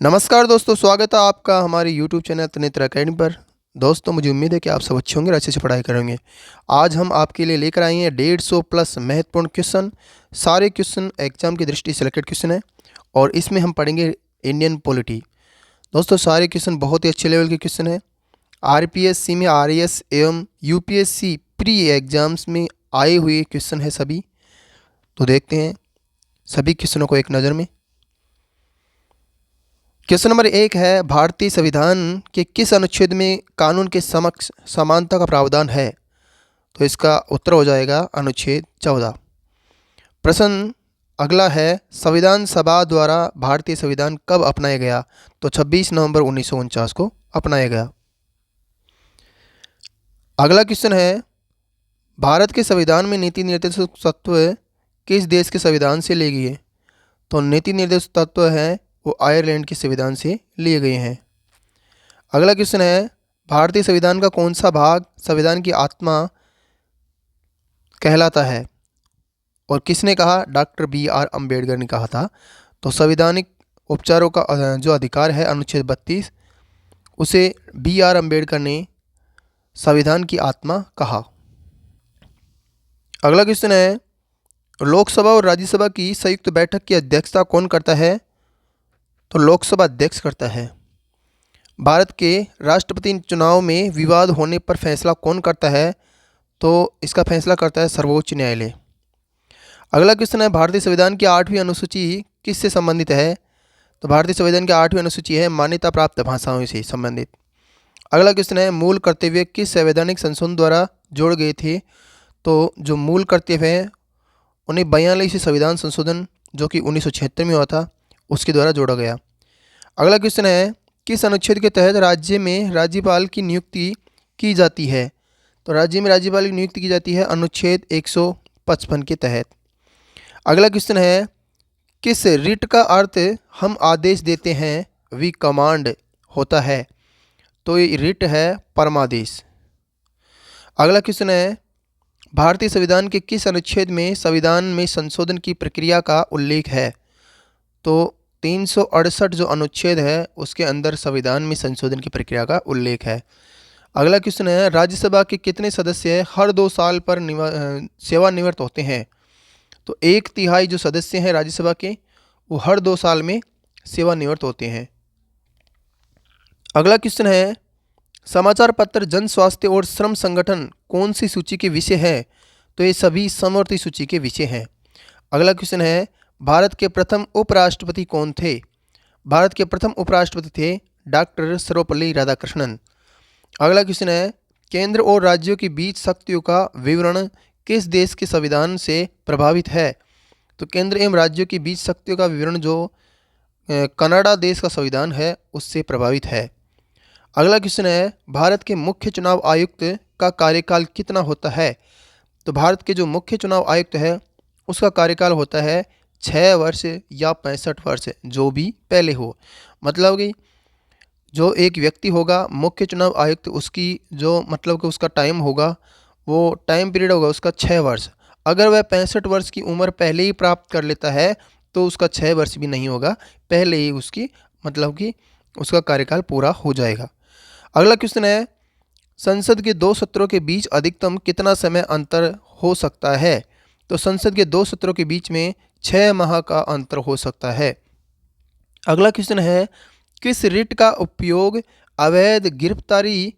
नमस्कार दोस्तों, स्वागत है आपका हमारे YouTube चैनल त्रिनेत्र अकेडमी पर। दोस्तों, मुझे उम्मीद है कि आप सब अच्छे होंगे और अच्छे से पढ़ाई करेंगे। आज हम आपके लिए लेकर आए हैं 150 प्लस महत्वपूर्ण क्वेश्चन। सारे क्वेश्चन एग्जाम की दृष्टि से सिलेक्टेड क्वेश्चन है और इसमें हम पढ़ेंगे इंडियन पॉलिटी। दोस्तों, सारे क्वेश्चन बहुत ही अच्छे लेवल के क्वेश्चन हैं। RPSC में RAS एवं UPSC प्री एग्जाम्स में आए हुए क्वेश्चन है सभी। तो देखते हैं सभी क्वेश्चनों को एक नज़र में। क्वेश्चन नंबर 1 है, भारतीय संविधान के किस अनुच्छेद में कानून के समक्ष समानता का प्रावधान है? तो इसका उत्तर हो जाएगा अनुच्छेद 14। प्रश्न अगला है, संविधान सभा द्वारा भारतीय संविधान कब अपनाया गया? तो 26 नवंबर 1949 को अपनाया गया। अगला क्वेश्चन है, भारत के संविधान में नीति निर्देशक तत्व किस देश के संविधान से लिए गए? तो नीति निर्देशक तत्व है वो आयरलैंड के संविधान से लिए गए हैं। अगला क्वेश्चन है, भारतीय संविधान का कौन सा भाग संविधान की आत्मा कहलाता है? और किसने कहा? डॉक्टर BR अम्बेडकर ने कहा था। तो संवैधानिक उपचारों का जो अधिकार है अनुच्छेद 32, उसे BR अम्बेडकर ने संविधान की आत्मा कहा। अगला क्वेश्चन है, लोकसभा और राज्यसभा की संयुक्त बैठक की अध्यक्षता कौन करता है? तो लोकसभा अध्यक्ष करता है। भारत के राष्ट्रपति चुनाव में विवाद होने पर फैसला कौन करता है? तो इसका फैसला करता है सर्वोच्च न्यायालय। अगला क्वेश्चन है, भारतीय संविधान की 8वीं अनुसूची किससे संबंधित है? तो भारतीय संविधान की 8वीं अनुसूची है मान्यता प्राप्त भाषाओं से संबंधित। अगला क्वेश्चन है, मूल कर्तव्य किस संवैधानिक संशोधन द्वारा जोड़ गए थे? तो जो मूल कर्तव्य हैं उन्हें 42 संविधान संशोधन जो कि 1976 में हुआ था उसके द्वारा जोड़ा गया। अगला क्वेश्चन है, किस अनुच्छेद के तहत राज्य में राज्यपाल की नियुक्ति की जाती है? तो राज्य में राज्यपाल की नियुक्ति की जाती है अनुच्छेद 155 के तहत। अगला क्वेश्चन है, किस रिट का अर्थ हम आदेश देते हैं वी कमांड होता है? तो ये रिट है परमादेश। अगला क्वेश्चन है, भारतीय संविधान के किस अनुच्छेद में संविधान में संशोधन की प्रक्रिया का उल्लेख है? तो 368 जो अनुच्छेद है उसके अंदर संविधान में संशोधन की प्रक्रिया का उल्लेख है। अगला क्वेश्चन है, राज्यसभा के कितने सदस्य हर 2 साल पर सेवानिवृत्त होते हैं? तो 1/3 जो सदस्य हैं राज्यसभा के वो हर 2 साल में सेवानिवृत्त होते हैं। अगला क्वेश्चन है, समाचार पत्र जन स्वास्थ्य और श्रम संगठन कौन सी सूची के विषय है? तो ये सभी समवर्ती सूची के विषय हैं। अगला क्वेश्चन है, भारत के प्रथम उपराष्ट्रपति कौन थे? भारत के प्रथम उपराष्ट्रपति थे डॉक्टर सर्वपल्ली राधाकृष्णन। अगला क्वेश्चन है, केंद्र और राज्यों के बीच शक्तियों का विवरण किस देश के संविधान से प्रभावित है? तो केंद्र एवं राज्यों के बीच शक्तियों का विवरण जो कनाडा देश का संविधान है उससे प्रभावित है। अगला क्वेश्चन है, भारत के मुख्य चुनाव आयुक्त का कार्यकाल कितना होता है? तो भारत के जो मुख्य चुनाव आयुक्त है उसका कार्यकाल होता है 6 वर्ष या 65 वर्ष, जो भी पहले हो। मतलब कि जो एक व्यक्ति होगा मुख्य चुनाव आयुक्त, उसकी जो मतलब कि उसका टाइम होगा वो टाइम पीरियड होगा उसका 6 वर्ष। अगर वह 65 वर्ष की उम्र पहले ही प्राप्त कर लेता है तो उसका 6 वर्ष भी नहीं होगा, पहले ही उसकी मतलब कि उसका कार्यकाल पूरा हो जाएगा। अगला क्वेश्चन है, संसद के 2 सत्रों के बीच अधिकतम कितना समय अंतर हो सकता है? तो संसद के 2 सत्रों के बीच में 6 माह का अंतर हो सकता है। अगला क्वेश्चन है, किस रिट का उपयोग अवैध गिरफ्तारी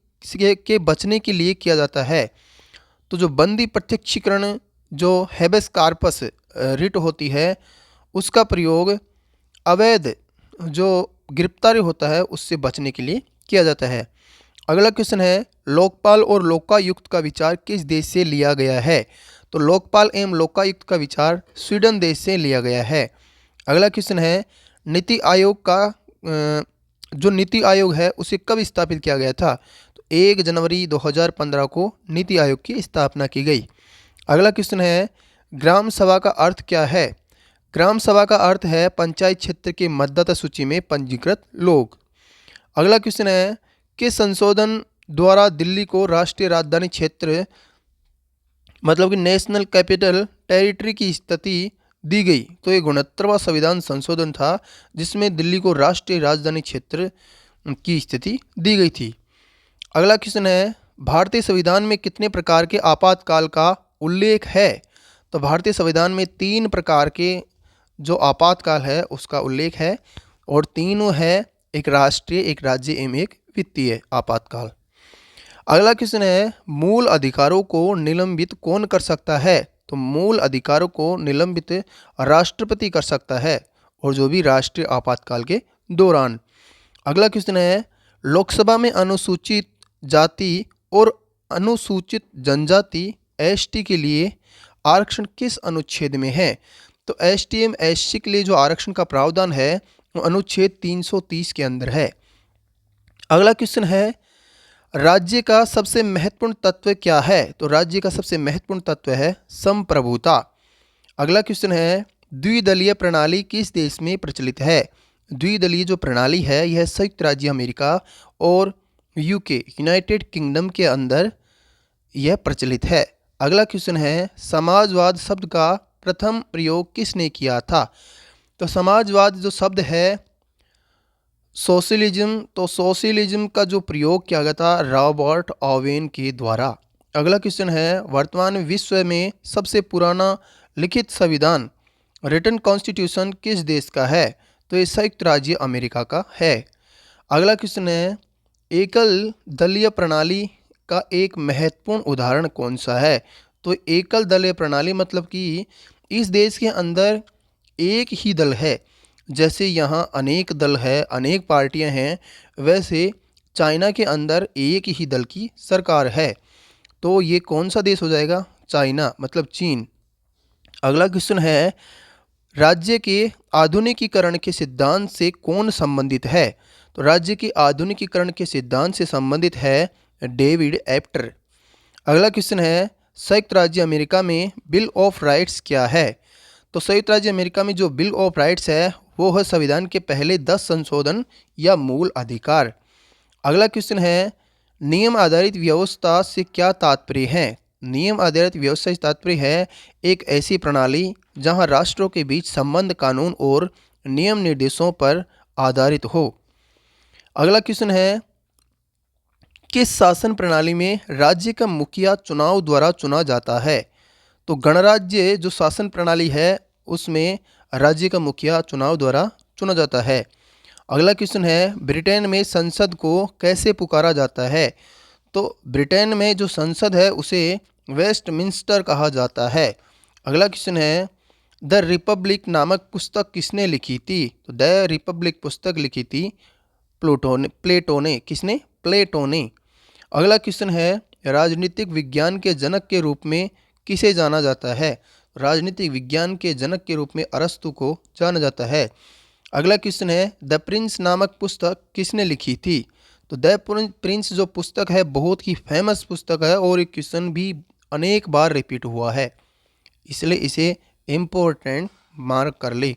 के बचने के लिए किया जाता है? तो जो बंदी प्रत्यक्षीकरण जो हेबेस कार्पस रिट होती है उसका प्रयोग अवैध जो गिरफ्तारी होता है उससे बचने के लिए किया जाता है। अगला क्वेश्चन है, लोकपाल और लोकायुक्त का विचार किस देश से लिया गया है? तो लोकपाल एवं लोकायुक्त का विचार स्वीडन देश से लिया गया है। अगला क्वेश्चन है, नीति आयोग का जो नीति आयोग है उसे कब स्थापित किया गया था? तो 1 जनवरी 2015 को नीति आयोग की स्थापना की गई। अगला क्वेश्चन है, ग्राम सभा का अर्थ क्या है? ग्राम सभा का अर्थ है पंचायत क्षेत्र के मतदाता सूची में पंजीकृत लोग। अगला क्वेश्चन है, किस संशोधन द्वारा दिल्ली को राष्ट्रीय राजधानी क्षेत्र मतलब कि नेशनल कैपिटल टेरिटरी की स्थिति दी गई। तो ये 69वां संविधान संशोधन था जिसमें दिल्ली को राष्ट्रीय राजधानी क्षेत्र की स्थिति दी गई थी। अगला क्वेश्चन है, भारतीय संविधान में कितने प्रकार के आपातकाल का उल्लेख है? तो भारतीय संविधान में 3 प्रकार के जो आपातकाल है उसका उल्लेख है और तीनों है, एक राष्ट्रीय, एक राज्य एवं एक वित्तीय आपातकाल। अगला क्वेश्चन है, मूल अधिकारों को निलंबित कौन कर सकता है? तो मूल अधिकारों को निलंबित राष्ट्रपति कर सकता है, और जो भी राष्ट्रीय आपातकाल के दौरान। अगला क्वेश्चन है, लोकसभा में अनुसूचित जाति और अनुसूचित जनजाति एसटी के लिए आरक्षण किस अनुच्छेद में है? तो एसटी एवं एससी के लिए जो आरक्षण का प्रावधान है वो अनुच्छेद 330 के अंदर है। अगला क्वेश्चन है, राज्य का सबसे महत्वपूर्ण तत्व क्या है? तो राज्य का सबसे महत्वपूर्ण तत्व है संप्रभुता। अगला क्वेश्चन है, द्विदलीय प्रणाली किस देश में प्रचलित है? द्विदलीय जो प्रणाली है यह संयुक्त राज्य अमेरिका और यूके यूनाइटेड किंगडम के अंदर यह प्रचलित है। अगला क्वेश्चन है, समाजवाद शब्द का प्रथम प्रयोग किसने किया था? तो समाजवाद जो शब्द है सोशलिज्म, तो सोशलिज्म का जो प्रयोग किया गया था रॉबर्ट ओवेन के द्वारा। अगला क्वेश्चन है, वर्तमान विश्व में सबसे पुराना लिखित संविधान रिटन कॉन्स्टिट्यूशन किस देश का है? तो ये संयुक्त राज्य अमेरिका का है। अगला क्वेश्चन है, एकल दलीय प्रणाली का एक महत्वपूर्ण उदाहरण कौन सा है? तो एकल दलीय प्रणाली मतलब कि इस देश के अंदर एक ही दल है। जैसे यहाँ अनेक दल है, अनेक पार्टियां हैं, वैसे चाइना के अंदर एक ही दल की सरकार है। तो ये कौन सा देश हो जाएगा? चाइना, मतलब चीन। अगला क्वेश्चन है, राज्य के आधुनिकीकरण के सिद्धांत से कौन संबंधित है? तो राज्य के आधुनिकीकरण के सिद्धांत से संबंधित है डेविड एप्टर। अगला क्वेश्चन है, संयुक्त राज्य अमेरिका में बिल ऑफ राइट्स क्या है? तो संयुक्त राज्य अमेरिका में जो बिल ऑफ राइट्स है वो है संविधान के पहले 10 संशोधन या मूल अधिकार। अगला क्वेश्चन है, नियम आधारित व्यवस्था से क्या तात्पर्य है? नियम आधारित व्यवस्था से तात्पर्य है एक ऐसी प्रणाली जहां राष्ट्रों के बीच संबंध कानून और नियम निर्देशों पर आधारित हो। अगला क्वेश्चन है, किस शासन प्रणाली में राज्य का मुखिया चुनाव द्वारा चुना जाता है? तो गणराज्य जो शासन प्रणाली है उसमें राज्य का मुखिया चुनाव द्वारा चुना जाता है। अगला क्वेश्चन है, ब्रिटेन में संसद को कैसे पुकारा जाता है? तो ब्रिटेन में जो संसद है उसे वेस्टमिंस्टर कहा जाता है। अगला क्वेश्चन है, द रिपब्लिक नामक पुस्तक किसने लिखी थी? तो द रिपब्लिक पुस्तक लिखी थी प्लेटो ने। किसने? प्लेटो ने। अगला क्वेश्चन है, राजनीतिक विज्ञान के जनक के रूप में किसे जाना जाता है? राजनीतिक विज्ञान के जनक के रूप में अरस्तु को जाना जाता है। अगला क्वेश्चन है, द प्रिंस नामक पुस्तक किसने लिखी थी? तो द प्रिंस जो पुस्तक है बहुत ही फेमस पुस्तक है और ये क्वेश्चन भी अनेक बार रिपीट हुआ है, इसलिए इसे इम्पोर्टेंट मार्क कर ले।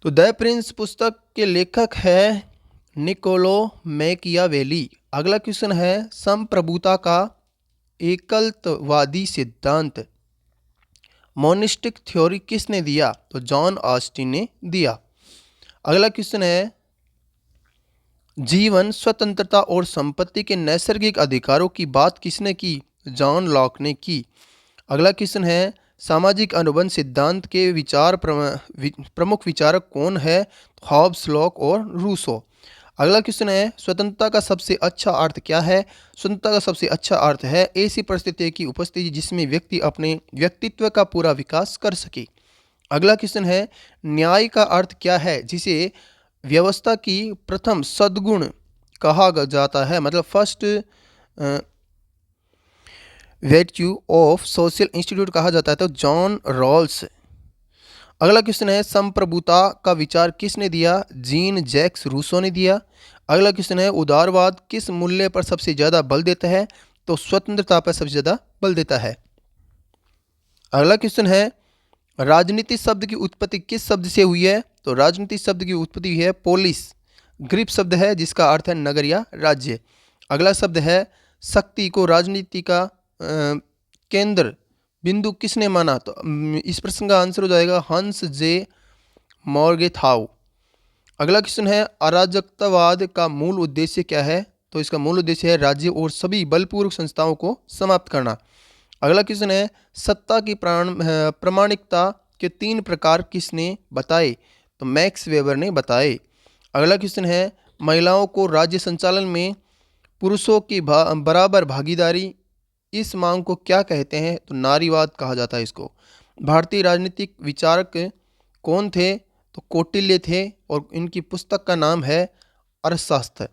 तो द प्रिंस पुस्तक के लेखक है निकोलो मैकियावेली। अगला क्वेश्चन है, संप्रभुता का एकलतावादी सिद्धांत मोनिस्टिक थ्योरी किसने दिया? तो जॉन ऑस्टिन ने दिया। अगला क्वेश्चन है, जीवन, स्वतंत्रता और संपत्ति के नैसर्गिक अधिकारों की बात किसने की? जॉन लॉक ने की। अगला क्वेश्चन है, सामाजिक अनुबंध सिद्धांत के प्रमुख विचारक कौन है? हॉब्स, लॉक और रूसो। अगला क्वेश्चन है, स्वतंत्रता का सबसे अच्छा अर्थ क्या है? स्वतंत्रता का सबसे अच्छा अर्थ है ऐसी परिस्थिति की उपस्थिति जिसमें व्यक्ति अपने व्यक्तित्व का पूरा विकास कर सके। अगला क्वेश्चन है, न्याय का अर्थ क्या है जिसे व्यवस्था की प्रथम सद्गुण कहा जाता है, मतलब first virtue of social institute कहा जाता है, तो जॉन रॉल्स। अगला क्वेश्चन है, संप्रभुता का विचार किसने दिया? जीन जैक्स रूसो ने दिया। अगला क्वेश्चन है, उदारवाद किस मूल्य पर सबसे ज़्यादा बल देता है? तो स्वतंत्रता पर सबसे ज़्यादा बल देता है। अगला क्वेश्चन है, राजनीति शब्द की उत्पत्ति किस शब्द से हुई है? तो राजनीति शब्द की उत्पत्ति हुई है पोलिस, ग्रीक शब्द है जिसका अर्थ है नगर या राज्य। अगला शब्द है शक्ति को राजनीति का केंद्र बिंदु किसने माना? तो इस प्रश्न का आंसर हो जाएगा हंस जे मॉर्गेथाउ। अगला क्वेश्चन है अराजकतावाद का मूल उद्देश्य क्या है? तो इसका मूल उद्देश्य है राज्य और सभी बलपूर्वक संस्थाओं को समाप्त करना। अगला क्वेश्चन है सत्ता की प्रामाणिकता के 3 प्रकार किसने बताए? तो मैक्स वेबर ने बताए। अगला क्वेश्चन है महिलाओं को राज्य संचालन में पुरुषों की बराबर भागीदारी, इस मांग को क्या कहते हैं? तो नारीवाद कहा जाता है इसको। भारतीय राजनीतिक विचारक कौन थे? तो कौटिल्य थे और इनकी पुस्तक का नाम है अर्थशास्त्र।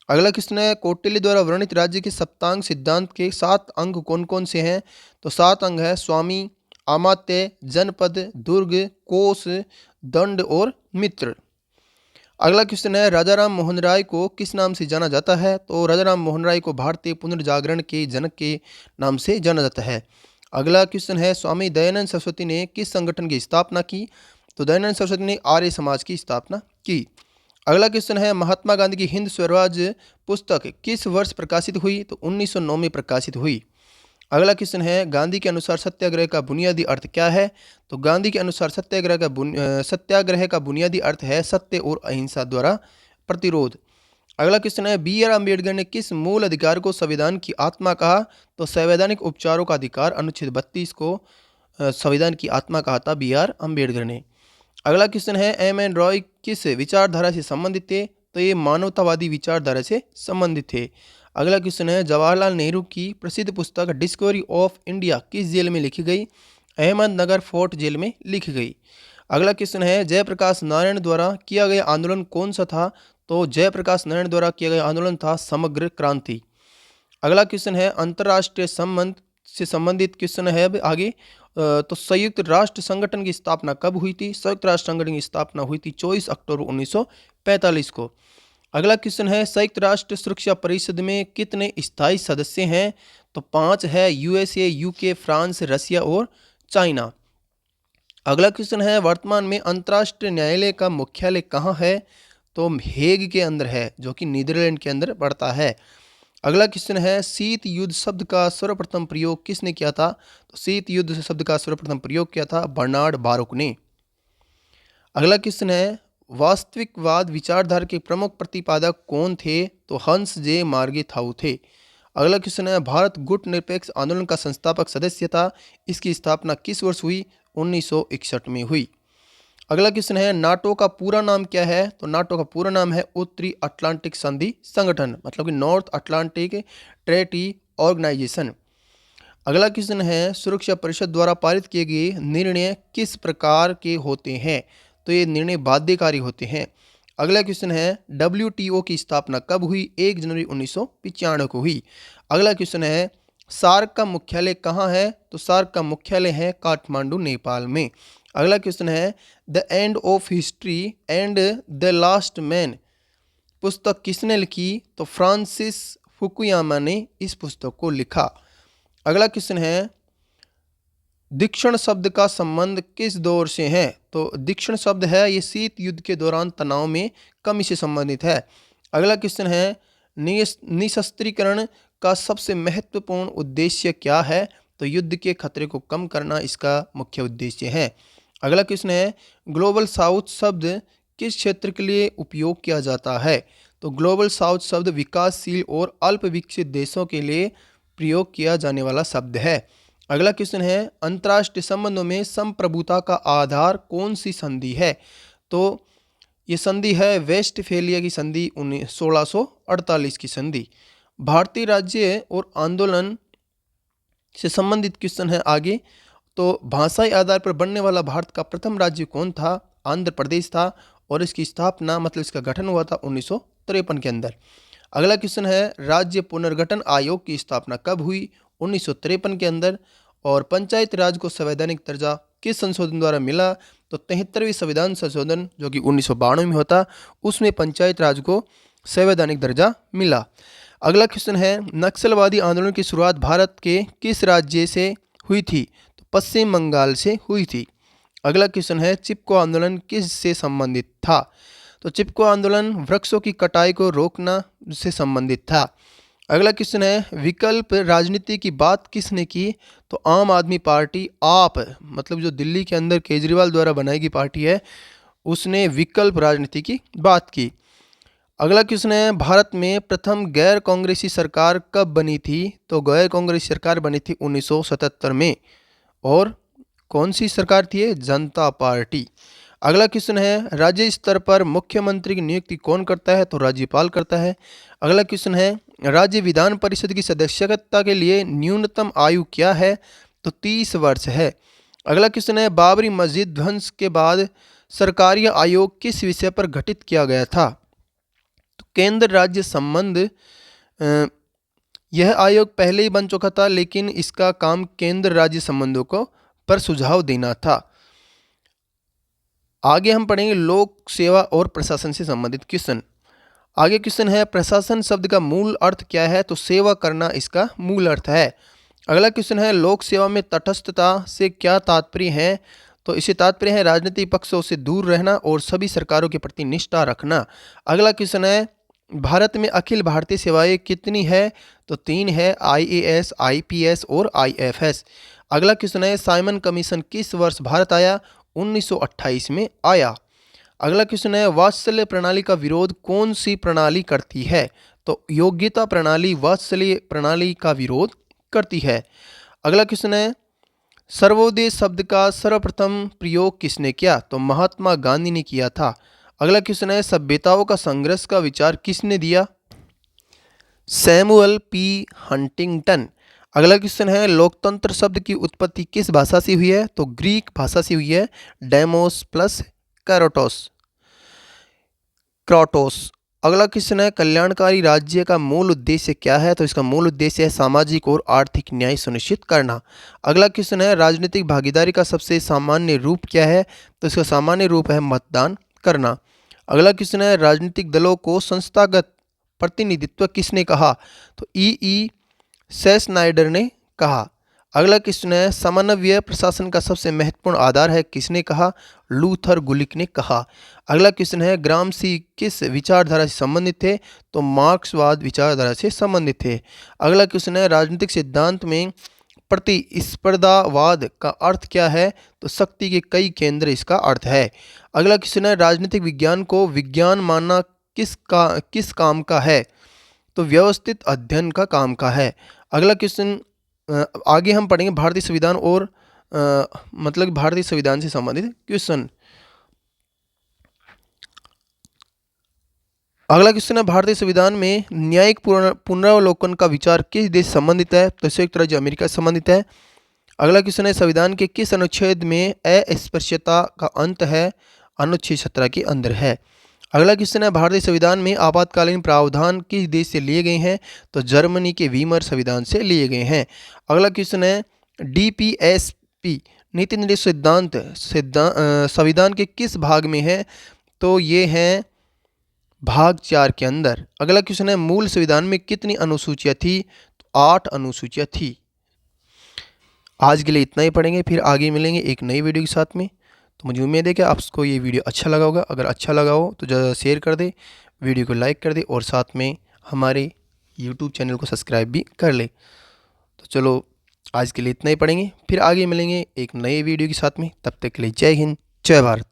अगला क्वेश्चन है कौटिल्य द्वारा वर्णित राज्य के सप्तांग सिद्धांत के 7 अंग कौन कौन से हैं? तो 7 अंग है स्वामी, अमात्य, जनपद, दुर्ग, कोष, दंड और मित्र। अगला क्वेश्चन है राजा राम मोहन राय को किस नाम से जाना जाता है? तो राजा राम मोहन राय को भारतीय पुनर्जागरण के जनक के नाम से जाना जाता है। अगला क्वेश्चन है स्वामी दयानंद सरस्वती ने किस संगठन की स्थापना की? तो दयानंद सरस्वती ने आर्य समाज की स्थापना की। अगला क्वेश्चन है महात्मा गांधी की हिंद स्वराज पुस्तक किस वर्ष प्रकाशित हुई? तो 1909 में प्रकाशित हुई। अगला क्वेश्चन है गांधी के अनुसार सत्याग्रह का बुनियादी अर्थ क्या है? तो गांधी के अनुसार सत्याग्रह का बुनियादी अर्थ है सत्य और अहिंसा द्वारा प्रतिरोध। अगला क्वेश्चन है बी आर अम्बेडकर ने किस मूल अधिकार को संविधान की आत्मा कहा? तो संवैधानिक उपचारों का अधिकार अनुच्छेद 32 को संविधान की आत्मा कहा था बी आर अम्बेडकर ने। अगला क्वेश्चन है एम एन रॉय किस विचारधारा से संबंधित थे? तो ये मानवतावादी विचारधारा से संबंधित थे। अगला क्वेश्चन है जवाहरलाल नेहरू की प्रसिद्ध पुस्तक डिस्कवरी ऑफ इंडिया किस जेल में लिखी गई? अहमदनगर फोर्ट जेल में लिखी गई। अगला क्वेश्चन है जयप्रकाश नारायण द्वारा किया गया आंदोलन कौन सा था? तो जयप्रकाश नारायण द्वारा किया गया आंदोलन था समग्र क्रांति। अगला क्वेश्चन है अंतर्राष्ट्रीय संबंध से संबंधित क्वेश्चन है अब आगे। तो संयुक्त राष्ट्र संगठन की स्थापना कब हुई थी? संयुक्त राष्ट्र संगठन की स्थापना हुई थी 24 अक्टूबर 1945 को। अगला क्वेश्चन है संयुक्त राष्ट्र सुरक्षा परिषद में कितने स्थायी सदस्य हैं? तो 5 है यूएसए, यूके, फ्रांस, रसिया और चाइना। अगला क्वेश्चन है वर्तमान में अंतर्राष्ट्रीय न्यायालय का मुख्यालय कहाँ है? तो हेग के अंदर है जो कि नीदरलैंड के अंदर पड़ता है। अगला क्वेश्चन है शीत युद्ध शब्द का सर्वप्रथम प्रयोग किसने किया था? तो शीत युद्ध शब्द का सर्वप्रथम प्रयोग किया था बर्नार्ड बारुक ने। अगला क्वेश्चन है वास्तविकवाद विचारधारा के प्रमुख प्रतिपादक कौन थे? तो हंस जे मार्गेथाउ थे। अगला क्वेश्चन है भारत गुट निरपेक्ष आंदोलन का संस्थापक सदस्य था, इसकी स्थापना किस वर्ष हुई? 1961 में हुई। अगला क्वेश्चन है नाटो का पूरा नाम क्या है? तो नाटो का पूरा नाम है उत्तरी अटलांटिक संधि संगठन, मतलब कि नॉर्थ अटलांटिक ट्रेटी ऑर्गेनाइजेशन। अगला क्वेश्चन है सुरक्षा परिषद द्वारा पारित किए गए निर्णय किस प्रकार के होते हैं? तो ये निर्णय बाध्यकारी होते हैं। अगला क्वेश्चन है WTO की स्थापना कब हुई? 1 जनवरी 1995 को हुई। अगला क्वेश्चन है सार्क का मुख्यालय कहाँ है? तो सार्क का मुख्यालय है काठमांडू, नेपाल में। अगला क्वेश्चन है the end of history and the last man पुस्तक किसने लिखी? तो फ्रांसिस फुकुयामा ने इस पुस्तक को लिखा। अगला क्वेश्चन है दीक्षण शब्द का संबंध किस दौर से है? तो दीक्षण शब्द है ये शीत युद्ध के दौरान तनाव में कमी से संबंधित है। अगला क्वेश्चन है निशस्त्रीकरण का सबसे महत्वपूर्ण उद्देश्य क्या है? तो युद्ध के खतरे को कम करना इसका मुख्य उद्देश्य है। अगला क्वेश्चन है ग्लोबल साउथ शब्द किस क्षेत्र के लिए उपयोग किया जाता है? तो ग्लोबल साउथ शब्द विकासशील और अल्प विकसित देशों के लिए प्रयोग किया जाने वाला शब्द है। अगला क्वेश्चन है अंतर्राष्ट्रीय संबंधों में संप्रभुता का आधार कौन सी संधि है? तो ये संधि है वेस्टफेलिया की संधि 1648 की संधि। भारतीय राज्य और आंदोलन से संबंधित क्वेश्चन है आगे। तो भाषाई आधार पर बनने वाला भारत का प्रथम राज्य कौन था? आंध्र प्रदेश था और इसकी स्थापना मतलब इसका गठन हुआ था 1953 के अंदर। अगला क्वेश्चन है राज्य पुनर्गठन आयोग की स्थापना कब हुई? 1953 के अंदर। और पंचायत राज को संवैधानिक दर्जा किस संशोधन द्वारा मिला? तो 73वें संविधान संशोधन जो कि 1992 में होता, उसमें पंचायत राज को संवैधानिक दर्जा मिला। अगला क्वेश्चन है नक्सलवादी आंदोलन की शुरुआत भारत के किस राज्य से हुई थी? तो पश्चिम बंगाल से हुई थी। अगला क्वेश्चन है चिपको आंदोलन किस से संबंधित था? तो चिपको आंदोलन वृक्षों की कटाई को रोकना से संबंधित था। अगला क्वेश्चन है विकल्प राजनीति की बात किसने की? तो आम आदमी पार्टी, आप मतलब जो दिल्ली के अंदर केजरीवाल द्वारा बनाई गई पार्टी है, उसने विकल्प राजनीति की बात की। अगला क्वेश्चन है भारत में प्रथम गैर कांग्रेसी सरकार कब बनी थी? तो गैर कांग्रेसी सरकार बनी थी 1977 में। और कौन सी सरकार थी ये? जनता पार्टी। अगला क्वेश्चन है राज्य स्तर पर मुख्यमंत्री की नियुक्ति कौन करता है? तो राज्यपाल करता है। अगला क्वेश्चन है राज्य विधान परिषद की सदस्यता के लिए न्यूनतम आयु क्या है? तो 30 वर्ष है। अगला क्वेश्चन है बाबरी मस्जिद ध्वंस के बाद सरकारी आयोग किस विषय पर गठित किया गया था? तो केंद्र राज्य संबंध। यह आयोग पहले ही बन चुका था, लेकिन इसका काम केंद्र राज्य संबंधों को पर सुझाव देना था। आगे हम पढ़ेंगे लोक सेवा और प्रशासन से संबंधित क्वेश्चन। आगे क्वेश्चन है प्रशासन शब्द का मूल अर्थ क्या है? तो सेवा करना इसका मूल अर्थ है। अगला क्वेश्चन है लोक सेवा में तटस्थता से क्या तात्पर्य है? तो इससे तात्पर्य है राजनीतिक पक्षों से दूर रहना और सभी सरकारों के प्रति निष्ठा रखना। अगला क्वेश्चन है भारत में अखिल भारतीय सेवाएं कितनी है? तो 3 है, IAS, IPS और IFS। अगला क्वेश्चन है साइमन कमीशन किस वर्ष भारत आया? 1928 में आया। अगला क्वेश्चन है वात्सल्य प्रणाली का विरोध कौन सी प्रणाली करती है? तो योग्यता प्रणाली वात्सल्य प्रणाली का विरोध करती है। अगला क्वेश्चन है सर्वोदय शब्द का सर्वप्रथम प्रयोग किसने किया? तो महात्मा गांधी ने किया था। अगला क्वेश्चन है सभ्यताओं का संघर्ष का विचार किसने दिया? Samuel P. हंटिंगटन। अगला क्वेश्चन है लोकतंत्र शब्द की उत्पत्ति किस भाषा से हुई है? तो ग्रीक भाषा से हुई है, डेमोस प्लस क्राटोस। अगला क्वेश्चन है कल्याणकारी राज्य का मूल उद्देश्य क्या है? तो इसका मूल उद्देश्य है सामाजिक और आर्थिक न्याय सुनिश्चित करना। अगला क्वेश्चन है राजनीतिक भागीदारी का सबसे सामान्य रूप क्या है? तो इसका सामान्य रूप है मतदान करना। अगला क्वेश्चन है राजनीतिक दलों को संस्थागत प्रतिनिधित्व किसने कहा? तो E. सेस्नाइडर ने कहा। अगला क्वेश्चन है समन्वय प्रशासन का सबसे महत्वपूर्ण आधार है किसने कहा? लूथर गुलिक ने कहा। अगला क्वेश्चन है ग्रामसी किस विचारधारा से संबंधित थे? तो मार्क्सवाद विचारधारा से संबंधित थे। अगला क्वेश्चन है राजनीतिक सिद्धांत में प्रतिस्पर्धावाद का अर्थ क्या है? तो शक्ति के कई केंद्र इसका अर्थ है। अगला क्वेश्चन है राजनीतिक विज्ञान को विज्ञान मानना किस काम का है? तो व्यवस्थित अध्ययन का काम का है। अगला क्वेश्चन आगे हम पढ़ेंगे भारतीय संविधान और मतलब भारतीय संविधान से संबंधित क्वेश्चन। अगला क्वेश्चन है भारतीय संविधान में न्यायिक पुनरावलोकन का विचार किस देश से संबंधित है? तो संयुक्त राज्य अमेरिका से संबंधित है। अगला क्वेश्चन है संविधान के किस अनुच्छेद में अस्पृश्यता का अंत है? अनुच्छेद 17 के अंदर है। अगला क्वेश्चन है भारतीय संविधान में आपातकालीन प्रावधान किस देश से लिए गए हैं? तो जर्मनी के वीमर संविधान से लिए गए हैं। अगला क्वेश्चन है DPSP नीति निर्देश सिद्धांत संविधान के किस भाग में है? तो ये है भाग 4 के अंदर। अगला क्वेश्चन है मूल संविधान में कितनी अनुसूचियाँ थी? तो 8 अनुसूचियाँ थी। आज के लिए इतना ही पढ़ेंगे, फिर आगे मिलेंगे एक नई वीडियो के साथ में। तो मुझे उम्मीद है कि आपको ये वीडियो अच्छा लगा होगा। अगर अच्छा लगा हो तो ज़्यादा शेयर कर दे, वीडियो को लाइक कर दे और साथ में हमारे YouTube चैनल को सब्सक्राइब भी कर ले। तो चलो आज के लिए इतना ही पढ़ेंगे, फिर आगे मिलेंगे एक नए वीडियो के साथ में। तब तक के लिए जय हिंद, जय भारत।